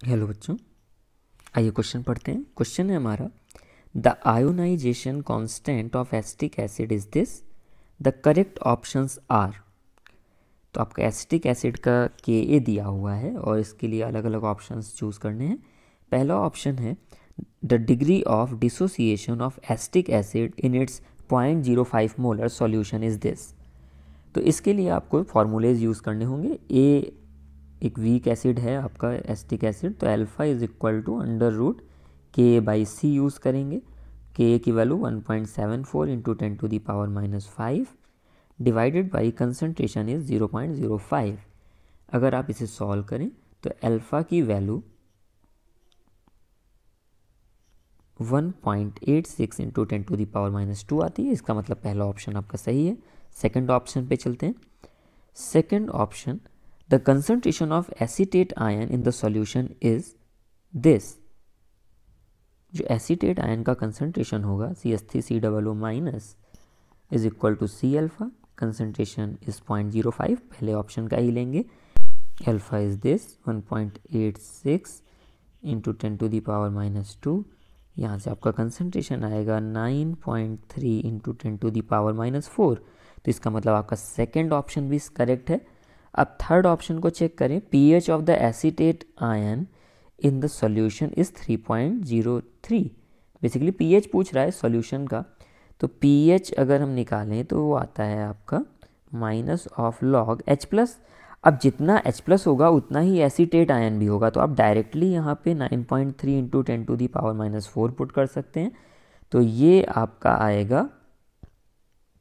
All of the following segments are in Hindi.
हेलो बच्चों, आइए क्वेश्चन पढ़ते हैं। क्वेश्चन है हमारा, the ionization constant of acetic acid is this, the correct options are. तो आपका एसिटिक एसिड का Ka दिया हुआ है और इसके लिए अलग अलग ऑप्शंस चूज़ करने हैं। पहला ऑप्शन है the degree of dissociation of acetic acid in its 0.05 molar solution is this. तो इसके लिए आपको फार्मूलेज यूज़ करने होंगे। ए एक वीक एसिड है आपका एसिटिक एसिड, तो alpha is equal to under root Ka/C use करेंगे। Ka की value 1.74 into 10⁻⁻5 divided by concentration is 0.05। अगर आप इसे सॉल्व करें तो अल्फ़ा की वैल्यू 1.86 इंटू 10⁻² आती है। इसका मतलब पहला ऑप्शन आपका सही है। सेकंड ऑप्शन पे चलते हैं। Second option, the concentration of acetate ion in the solution is this. जो एसीटेट आयन का कंसंट्रेशन होगा CH3COO minus is equal to C alpha, concentration is 0.05, पहले ऑप्शन का ही लेंगे। Alpha is this 1.86 into 10⁻²। यहाँ से आपका कंसंट्रेशन आएगा 9.3 इंटू 10⁻⁻4। तो इसका मतलब आपका सेकेंड ऑप्शन भी करेक्ट है। अब थर्ड ऑप्शन को चेक करें। pH of the acetate ion in the solution is 3.03। Basically pH पूछ रहा है सॉल्यूशन का, तो pH अगर हम निकालें तो वो आता है आपका माइनस ऑफ लॉग H+। अब जितना H+ होगा उतना ही एसीटेट आयन भी होगा, तो आप डायरेक्टली यहाँ पे 9.3 इंटू 10⁻⁻4 पुट कर सकते हैं। तो ये आपका आएगा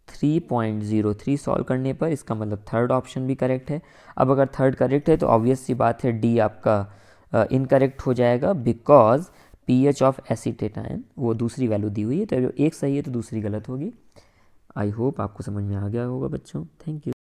3.03 सॉल्व करने पर। इसका मतलब थर्ड ऑप्शन भी करेक्ट है। अब अगर थर्ड करेक्ट है तो ऑब्वियस सी बात है डी आपका इनकरेक्ट हो जाएगा, because pH of acetate ion वो दूसरी वैल्यू दी हुई है, तो जो एक सही है तो दूसरी गलत होगी। आई होप आपको समझ में आ गया होगा बच्चों। Thank you.